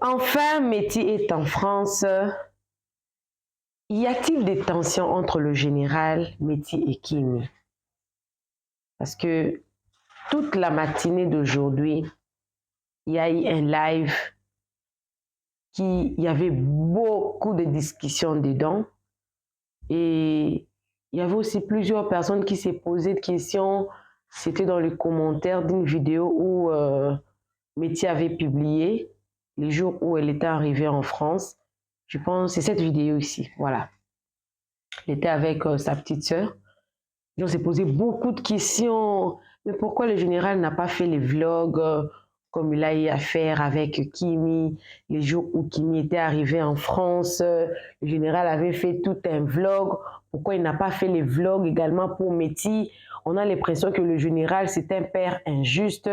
Enfin, Meti est en France. Y a-t-il des tensions entre le général, Meti et Kimi? Parce que toute la matinée d'aujourd'hui, il y a eu un live il y avait beaucoup de discussions dedans. Et il y avait aussi plusieurs personnes qui s'est posé de questions. C'était dans les commentaires d'une vidéo où Meti avait publié les jours où elle était arrivée en France. Je pense que c'est cette vidéo ici, voilà. Elle était avec sa petite sœur. On s'est posé beaucoup de questions. Mais pourquoi le général n'a pas fait les vlogs comme il a eu à faire avec Kimi, les jours où Kimi était arrivé en France? Le général avait fait tout un vlog. Pourquoi il n'a pas fait les vlogs également pour Meti? On a l'impression que le général, c'est un père injuste.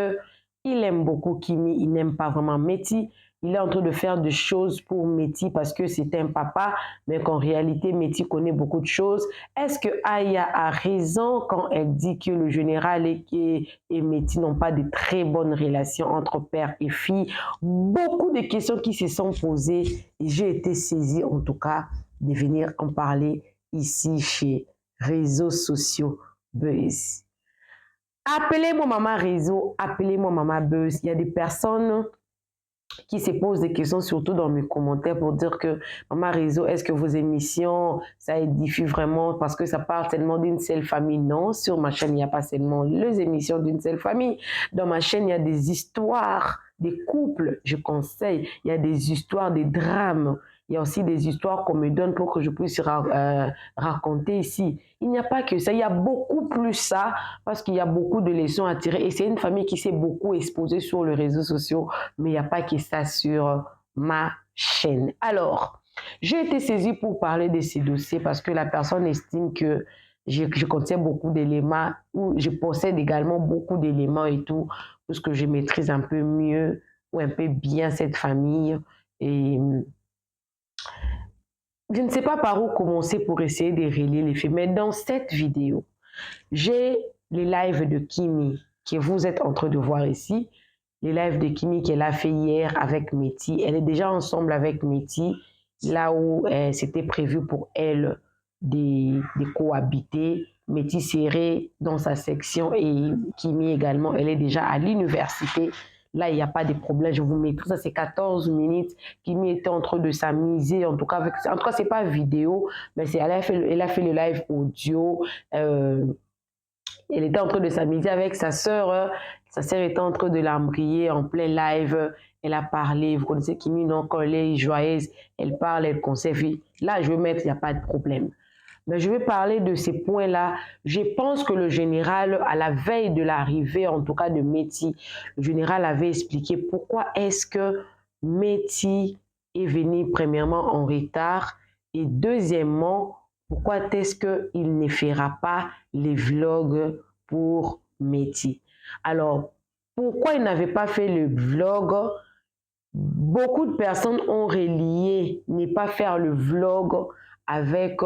Il aime beaucoup Kimi, il n'aime pas vraiment Meti. Il est en train de faire des choses pour Meti parce que c'est un papa, mais qu'en réalité, Meti connaît beaucoup de choses. Est-ce que Aya a raison quand elle dit que le général et Meti n'ont pas de très bonnes relations entre père et fille? Beaucoup de questions qui se sont posées et j'ai été saisie en tout cas de venir en parler ici chez Réseaux sociaux Buzz. Appelez-moi Maman Réseau, appelez-moi Maman Buzz. Il y a des personnes qui se posent des questions, surtout dans mes commentaires, pour dire que Maman Réseau, est-ce que vos émissions, ça édifie vraiment parce que ça parle tellement d'une seule famille? Non, sur ma chaîne, il n'y a pas seulement les émissions d'une seule famille. Dans ma chaîne, il y a des histoires, des couples, je conseille. Il y a des histoires, des drames. Il y a aussi des histoires qu'on me donne pour que je puisse raconter ici. Il n'y a pas que ça, il y a beaucoup plus ça parce qu'il y a beaucoup de leçons à tirer. Et c'est une famille qui s'est beaucoup exposée sur les réseaux sociaux, mais il n'y a pas que ça sur ma chaîne. Alors, j'ai été saisie pour parler de ces dossiers parce que la personne estime que je contiens beaucoup d'éléments ou je possède également beaucoup d'éléments et tout, parce que je maîtrise un peu mieux ou un peu bien cette famille. Et je ne sais pas par où commencer pour essayer de relier les faits, mais dans cette vidéo, j'ai les lives de Kimi que vous êtes en train de voir ici. Les lives de Kimi qu'elle a fait hier avec Meti. Elle est déjà ensemble avec Meti, là où c'était prévu pour elle de cohabiter. Meti serait dans sa section et Kimi également. Elle est déjà à l'université. Là, il n'y a pas de problème. Je vous mettrai ça, c'est 14 minutes. Kimi était en train de s'amuser. En tout cas, c'est pas vidéo, mais elle a fait le live audio. Elle était en train de s'amuser avec sa sœur. Sa sœur était en train de l'embrayer en plein live. Elle a parlé. Vous connaissez Kimi, non? Quand elle est joyeuse, elle parle, elle conseille. Là, je vais mettre, il n'y a pas de problème. Mais je vais parler de ces points-là. Je pense que le général, à la veille de l'arrivée, en tout cas de Meti, le général avait expliqué pourquoi est-ce que Meti est venu premièrement en retard et deuxièmement, pourquoi est-ce qu'il ne fera pas les vlogs pour Meti. Alors, pourquoi il n'avait pas fait le vlog? Beaucoup de personnes ont relié ne pas faire le vlog avec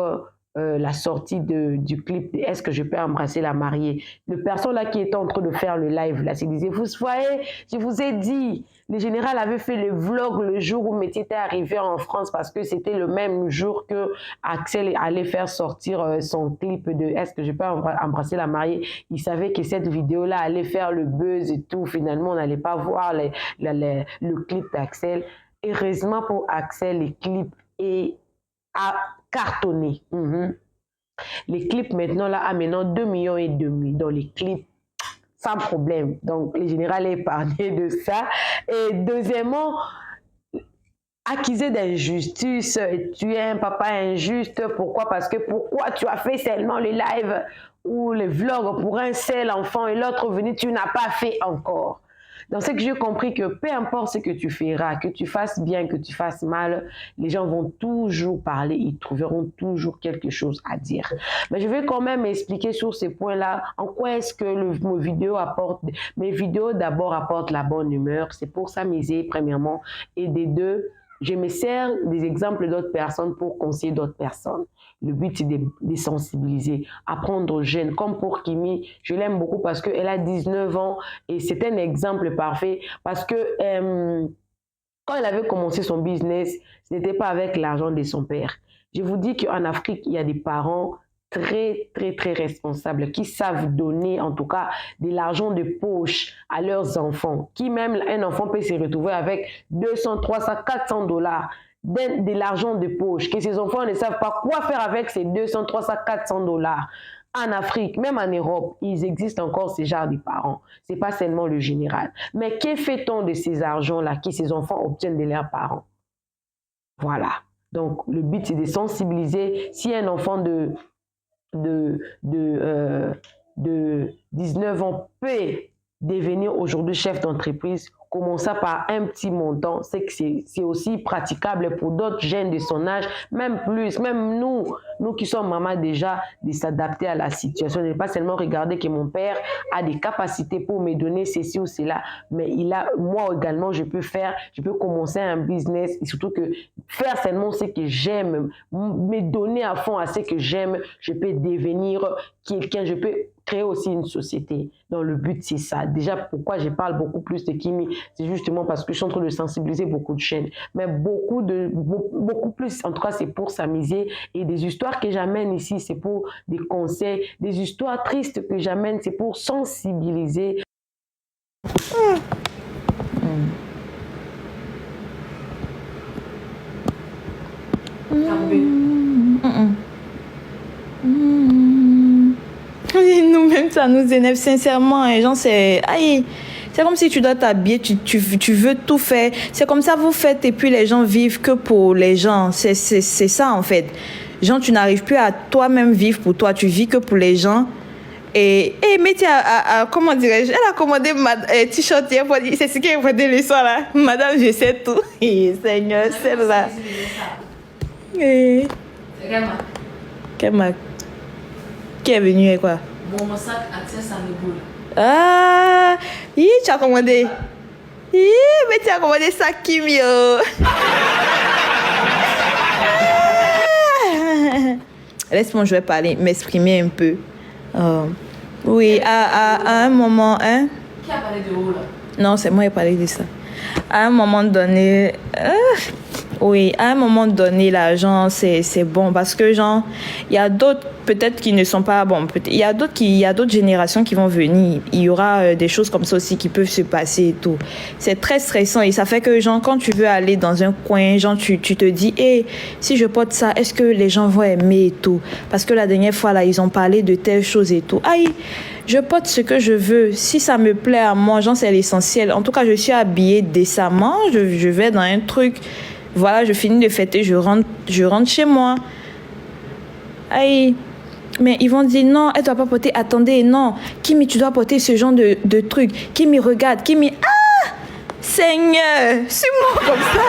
la sortie du clip de Est-ce que je peux embrasser la mariée? Le personne là qui était en train de faire le live là, se disait, vous voyez, je vous ai dit, le général avait fait le vlog le jour où Meti était arrivé en France parce que c'était le même jour que Axel allait faire sortir son clip de Est-ce que je peux embrasser la mariée? Il savait que cette vidéo là allait faire le buzz et tout. Finalement, on n'allait pas voir le clip d'Axel. Heureusement pour Axel, le clip a cartonné. Les clips maintenant, là, a maintenant 2,5 millions dans les clips, sans problème. Donc, le général est parlé de ça. Et deuxièmement, accusé d'injustice, tu es un papa injuste. Pourquoi? Parce que pourquoi tu as fait seulement le live ou le vlog pour un seul enfant et l'autre venu, tu n'as pas fait encore. Donc, c'est que j'ai compris que peu importe ce que tu feras, que tu fasses bien, que tu fasses mal, les gens vont toujours parler, ils trouveront toujours quelque chose à dire. Mais je vais quand même expliquer sur ces points-là, en quoi est-ce que mes vidéos d'abord apportent la bonne humeur, c'est pour s'amuser premièrement, et des deux, je me sers des exemples d'autres personnes pour conseiller d'autres personnes. Le but, c'est de sensibiliser, apprendre aux jeunes. Comme pour Kimi, je l'aime beaucoup parce qu'elle a 19 ans et c'est un exemple parfait parce que Quand il avait commencé son business, ce n'était pas avec l'argent de son père. Je vous dis qu'en Afrique, il y a des parents très, très, très responsables qui savent donner, en tout cas, de l'argent de poche à leurs enfants. Qui même, un enfant peut se retrouver avec 200, 300, 400 dollars de l'argent de poche, que ses enfants ne savent pas quoi faire avec ces 200, 300, 400 dollars. En Afrique, même en Europe, il existe encore ces genres de parents. Ce n'est pas seulement le général. Mais que fait-on de ces argents-là que ces enfants obtiennent de leurs parents? Voilà. Donc, le but, c'est de sensibiliser. Si un enfant de, de 19 ans peut devenir aujourd'hui chef d'entreprise, commençant par un petit montant, c'est que c'est aussi praticable pour d'autres jeunes de son âge, même plus, même nous qui sommes mamans déjà, de s'adapter à la situation, de ne pas seulement regarder que mon père a des capacités pour me donner ceci ou cela, mais moi également, je peux commencer un business, et surtout que faire seulement ce que j'aime, me donner à fond à ce que j'aime, je peux devenir quelqu'un, je peux créer aussi une société. Donc le but, c'est ça. Déjà, pourquoi je parle beaucoup plus de Kimi, c'est justement parce que je suis en train de sensibiliser beaucoup de chaînes. Mais beaucoup plus, en tout cas, c'est pour s'amuser. Et des histoires que j'amène ici, c'est pour des conseils. Des histoires tristes que j'amène, c'est pour sensibiliser. Nous-mêmes, ça nous énerve sincèrement. Et genre, c'est comme si tu dois t'habiller, tu veux tout faire. C'est comme ça, vous faites, et puis les gens vivent que pour les gens. C'est ça, en fait. Genre, tu n'arrives plus à toi-même vivre pour toi. Tu vis que pour les gens. Et Métis comment dirais-je, elle a commandé t-shirt hier pour dire, c'est ce qu'elle a le soir là. Madame, je sais tout. Et Seigneur, celle-là. Et... Qui est venu et quoi? Mon sac Access à l'épaule. Ah, tu as commandé. Mais tu as commandé ça, Kimi. Laisse-moi, je vais parler, m'exprimer un peu. Oui, à un moment, hein? Qui a parlé de haut là? Non, c'est moi qui ai parlé de ça. À un moment donné, oui, à un moment donné, l'argent, c'est bon parce que, genre, il y a d'autres, peut-être, qui ne sont pas bons. Il y a d'autres générations qui vont venir. Il y aura des choses comme ça aussi qui peuvent se passer et tout. C'est très stressant et ça fait que, genre, quand tu veux aller dans un coin, genre, tu te dis, hey, si je porte ça, est-ce que les gens vont aimer et tout? Parce que la dernière fois, là, ils ont parlé de telles choses et tout. Aïe, je porte ce que je veux. Si ça me plaît à moi, genre, c'est l'essentiel. En tout cas, je suis habillée décemment. Je vais dans un truc. Voilà, je finis de fêter, je rentre chez moi. Aïe. Mais ils vont dire non, elle doit pas porter. Attendez, non. Kimi, tu dois porter ce genre de truc. Kimi, regarde. Kimi, ah! Seigneur, suis-moi comme ça.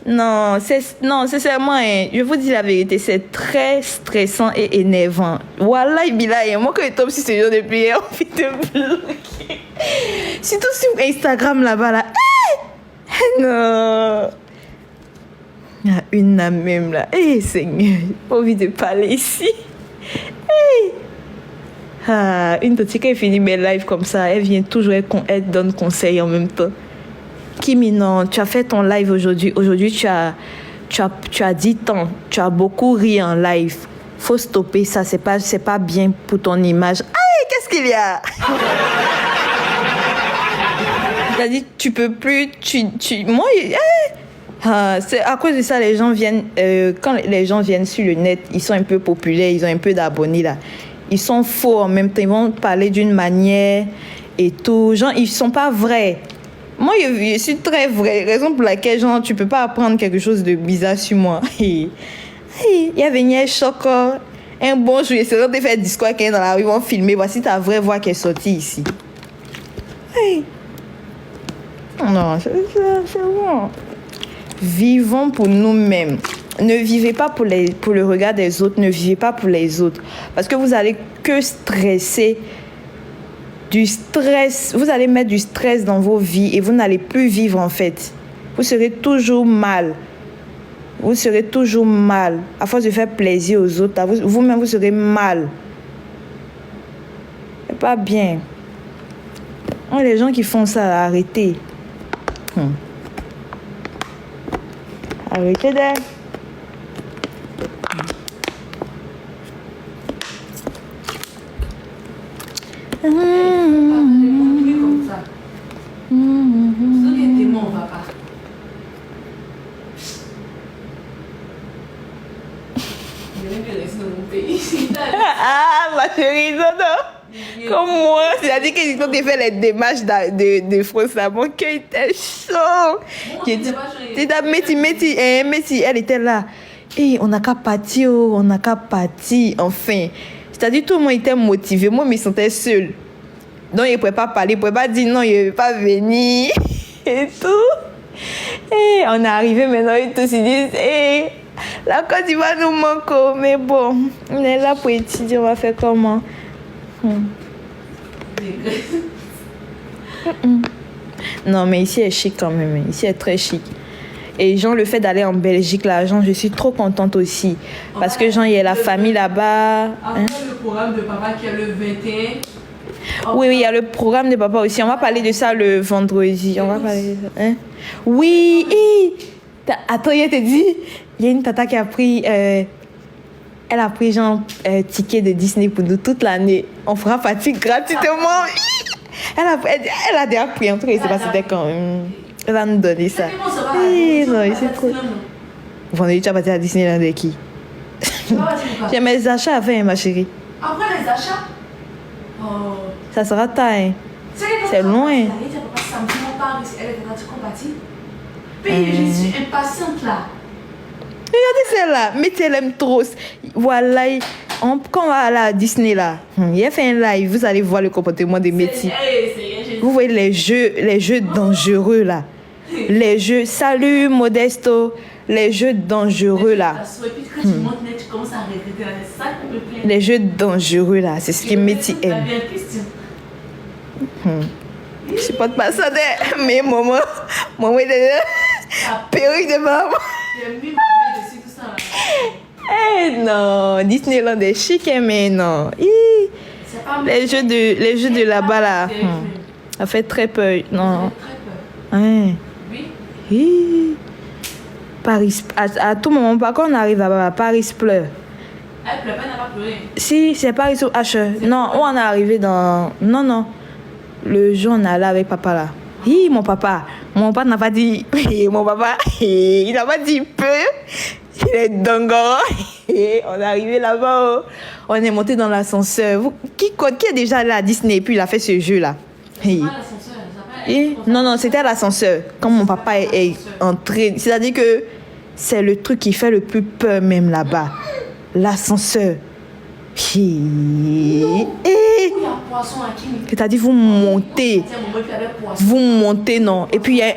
Non, sincèrement, je vous dis la vérité, c'est très stressant et énervant. Voilà, moi quand je tombe sur ce genre de prière, on fait te bloquer. Surtout sur Instagram là-bas, là. Non. Il y a une âme même là. Seigneur, j'ai pas envie de parler ici. Une d'autre, quand elle finit mes lives comme ça, elle vient toujours, elle donne conseil en même temps. Kimi, non, tu as fait ton live aujourd'hui. Aujourd'hui, tu as dit tant. Tu as beaucoup ri en live. Faut stopper ça. C'est pas bien pour ton image. Aïe, qu'est-ce qu'il y a? Tu as dit, tu peux plus. Moi, c'est à cause de ça, les gens viennent. Quand les gens viennent sur le net, ils sont un peu populaires, ils ont un peu d'abonnés là. Ils sont faux en même temps. Ils vont parler d'une manière et tout. Genre, ils sont pas vrais. Moi, je suis très vraie. Raison pour laquelle, genre, tu peux pas apprendre quelque chose de bizarre sur moi. Il y a venu un choc. Un bon jour, c'est de faire discours à quelqu'un dans la rue, ils vont filmer. Voici ta vraie voix qui est sortie ici. Non, c'est bon. Vivons pour nous-mêmes. Ne vivez pas pour le regard des autres. Ne vivez pas pour les autres. Parce que vous allez que stresser. Du stress, vous allez mettre du stress dans vos vies et vous n'allez plus vivre en fait. Vous serez toujours mal. Vous serez toujours mal. À force de faire plaisir aux autres, vous-même vous serez mal. C'est pas bien. Oh, les gens qui font ça, arrêtez. Arrêtez d'elle. Comme ça. Ceux qui étaient mon papa. Il y a que rester dans mon pays. Ah, ma chérie, non, non. Comme moi, c'est-à-dire que quand tu fais les démarches de France, mon cœur était chaud. J'ai dit, Messi, elle était là. Et on n'a qu'à partir, on n'a qu'à partir, enfin. C'est-à-dire tout le monde était motivé. Moi, je me sentais seule. Donc, il ne pouvait pas parler, il ne pouvait pas dire non, il ne veut pas venir. Et tout. Et on est arrivé maintenant, et tous ils disent, la Côte d'Ivoire nous manque, mais bon, on est là pour étudier, on va faire comment? Non, mais ici est chic quand même. Ici est très chic. Et genre, le fait d'aller en Belgique, là, genre, je suis trop contente aussi. Parce que, genre, il y a la famille là-bas. Après le programme de papa qui est le 21. Oui, il y a le programme de papa aussi. On va parler de ça le vendredi. On va parler de ça. Hein? Oui. Attends, il te dit, il y a une tata qui a pris... elle a pris genre ticket de Disney pour nous toute l'année. On fera partie gratuitement. Elle a déjà pris un truc, je ne sais pas si c'était quand elle va nous donner ça. Non, c'est trop. Vendredi, tu vas partir à Disneyland avec qui? J'ai mes achats à faire, ma chérie. Après les achats? Ça sera tard. C'est loin. Elle puis je suis impatiente là. Regardez celle-là, mais elle aime trop. Voilà, quand on va aller à Disney là, il a fait un live, vous allez voir le comportement des métiers. Vous voyez les jeux dangereux là. Les jeux, salut Modesto, les jeux dangereux là. Les jeux dangereux là, c'est ce que métier aime. Je supporte pas ça, mais maman est perruque de maman. Non, Disneyland est chic, mais non. Les jeux de là-bas là, ça fait très peur. Non. Oui. Paris, à tout moment, par contre, on arrive là-bas, Paris pleure. Elle pleure pas, elle n'a pas pleuré. Si, c'est Paris au H. Non, on est arrivé dans. Non. Le jour, on est allé avec papa là. Mon papa n'a pas dit. Mon papa, il n'a pas dit peu. Il est dongor. On est arrivé là-bas. On est monté dans l'ascenseur. Qui est déjà allé à Disney et puis il a fait ce jeu là? Non, c'était à l'ascenseur. Quand mon papa est entré. C'est-à-dire que c'est le truc qui fait le plus peur même là-bas. L'ascenseur. C'est-à-dire vous montez, non. Et puis à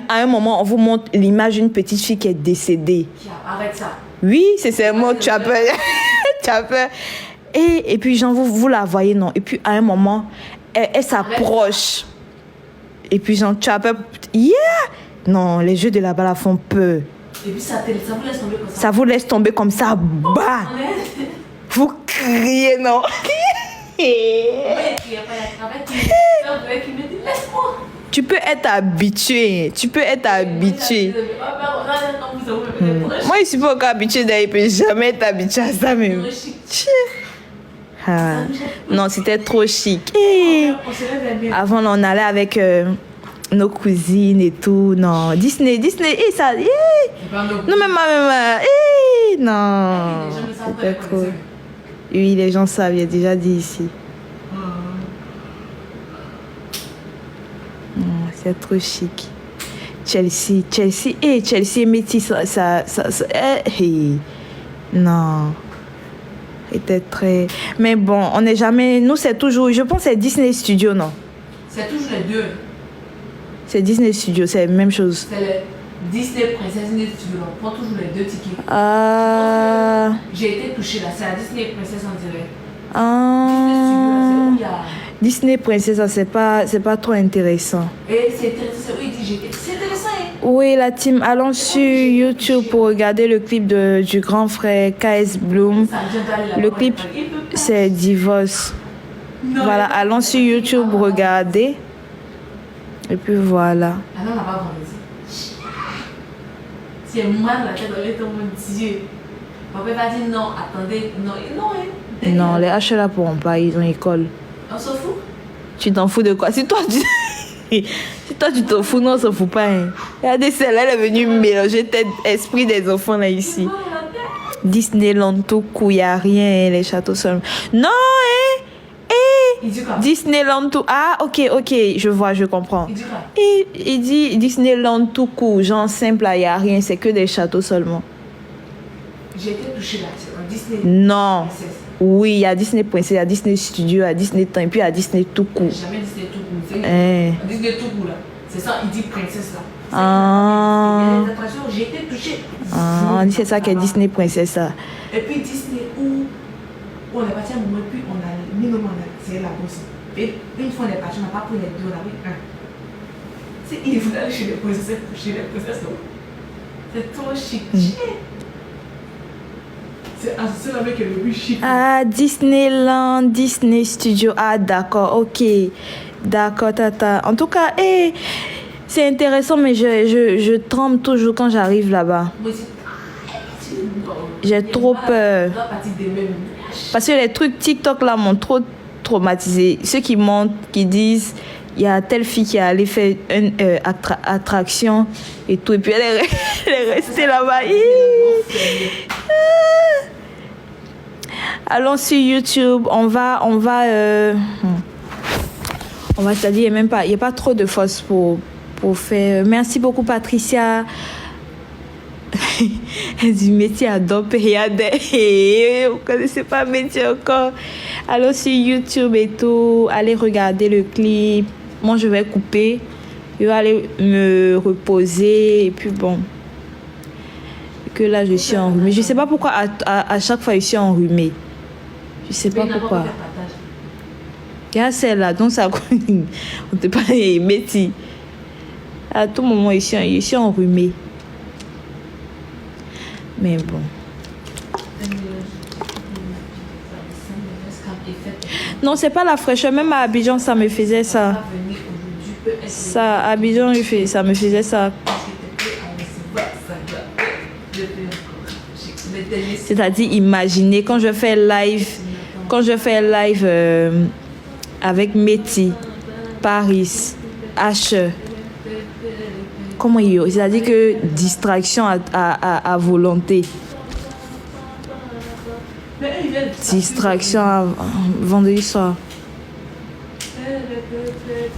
un moment on vous montre l'image d'une petite fille qui est décédée. Arrête ça. Oui, c'est moi, tu as peur. Et puis genre vous la voyez, non. Et puis à un moment elle s'approche. Et puis genre tu as peur. Non, les jeux de là-bas la font peur. Et puis ça vous laisse tomber comme ça. Ça vous laisse tomber comme ça, bas. Vous criez, non? Tu peux être habitué. Moi, je suis pas encore habituée d'ailleurs. Je peux jamais être habituée à ça même. Non, c'était trop chic. Avant, on allait avec nos cousines et tout. Non, Disney, ça. Non, même ma. Non, c'était trop. Oui, les gens savent, il a déjà dit ici. C'est trop chic. Chelsea et Métis, non. C'était très... Mais bon, on n'est jamais... Nous, c'est toujours... Je pense que c'est Disney Studio, non? C'est toujours les deux. C'est Disney Studio, c'est la même chose. C'est le Disney Princess, Disney Studio. On prend toujours les deux tickets. J'ai été touchée là. C'est la Disney Princess en direct. Disney Studio, là, c'est où il y a... Disney Princess, c'est pas trop intéressant. Et c'est intéressant. Oui, c'est intéressant. Oui, la team, allons sur YouTube pour regarder le clip du grand frère KS Bloom. Le clip, c'est Divorce. Voilà, allons sur YouTube, regarder. Et puis voilà. Ah non, on n'a pas grandi. C'est mal la tête, on est mon Dieu. Mon père va dire non, attendez, non, non. Non, les H là pourront pas, ils ont école. On s'en fout. Tu t'en fous de quoi? Si toi tu t'en fous, non, on s'en fout pas. Hein. Regardez, celle-là, elle est venue mélanger tête, esprit des enfants là ici. Disneyland tout coup, il n'y a rien, les châteaux seulement. Non, Il dit quoi? Disneyland tout. Ah, ok, je vois, je comprends. Il dit quoi? Il dit Disneyland tout court, genre simple, il n'y a rien, c'est que des châteaux seulement. J'ai été touchée là, c'est un Disney. Non. Princesse. Oui, il y a Disney Princess, il y a Disney Studio, il y a Disney Temps, et puis il y a Disney tout court. Jamais Disney tout court. Disney tout court là. C'est ça, il dit princesse là. Ah. Il y a des attractions, j'ai été touchée. Ah, on dit c'est ça qu'est Disney Princess, ça. Et puis Disney où on est parti à un moment, puis on a mis nos mains, c'est la bourse. Et une fois on est parti, on n'a pas pris les deux, on a pris un. C'est il faut aller chez les princesses, non? C'est trop chic. C'est la mec qui est le plus chic. Ah, Disneyland, Disney Studio. Ah, d'accord, ok. D'accord, tata. En tout cas, c'est intéressant, mais je tremble toujours quand j'arrive là-bas. J'ai trop peur. Parce que les trucs TikTok là m'ont trop traumatisé. Ceux qui montent, qui disent, il y a telle fille qui est allée faire une attraction et tout, et puis elle est restée là-bas. Allons sur YouTube, on va c'est-à-dire, il n'y a pas trop de force pour faire. Merci beaucoup, Patricia. Elle dit métier à Dopériade. Vous ne connaissez pas métier encore. Allons sur YouTube et tout. Allez regarder le clip. Moi, je vais couper. Je vais aller me reposer. Et puis bon. Que là, je suis enrhumée. Je ne sais pas pourquoi à chaque fois, je suis enrhumée. Je ne sais pas pourquoi. Il y a celle-là. Donc, ça. On ne peut pas métier. À tout moment, je suis enrhumée. Mais bon. Non, c'est pas la fraîcheur. Même à Abidjan, ça me faisait ça. Ça, à Abidjan, ça me faisait ça. C'est-à-dire, imaginez, quand je fais live avec Métis, Paris, H. Comment il y a? C'est-à-dire que distraction à volonté. Distraction à vendredi soir.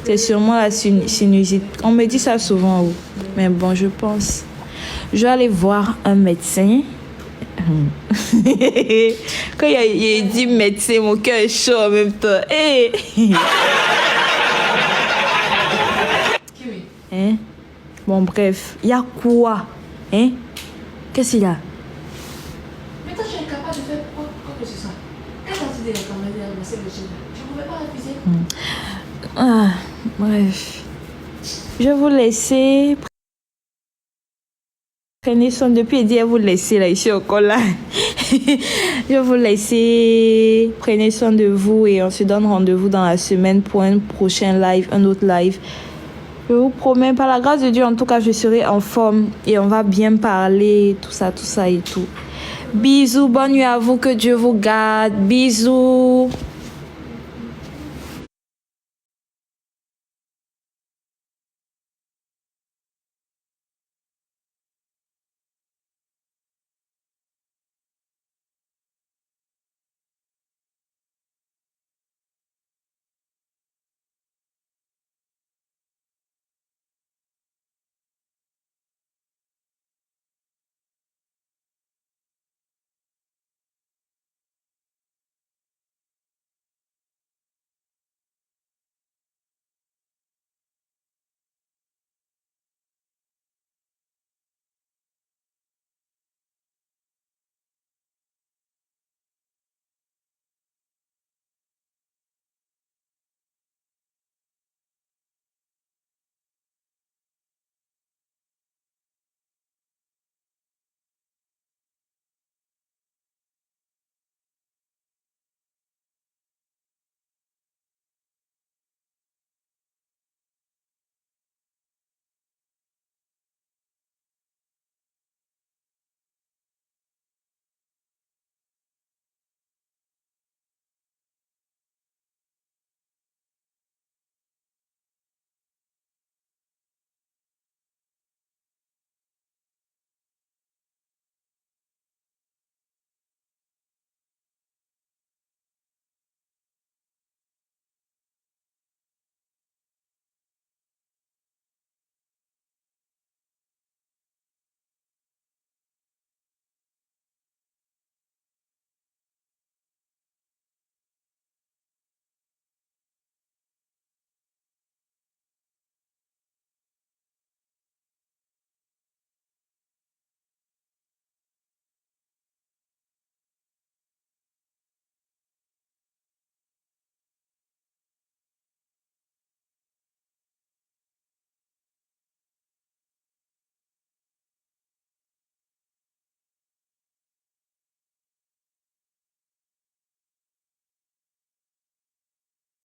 C'est sûrement la sinusite. On me dit ça souvent. Mais bon, je pense. Je vais aller voir un médecin. Quand il dit médecin, mon cœur est chaud en même temps. Hey. Hein? Bon, bref, il y a quoi? Hein? Qu'est-ce qu'il y a? Mais toi, tu es capable de faire quoi que ce soit. Quand tu as dit de recommander à ramasser le chien, tu ne pouvais pas refuser. Ah, bref. Je vais vous laisser. Prenez soin depuis et dire vous laisser là, ici encore là. Je vais vous laisser. Prenez soin de vous et on se donne rendez-vous dans la semaine pour un prochain live, un autre live. Je vous promets, par la grâce de Dieu, en tout cas, je serai en forme et on va bien parler, tout ça et tout. Bisous, bonne nuit à vous, que Dieu vous garde. Bisous.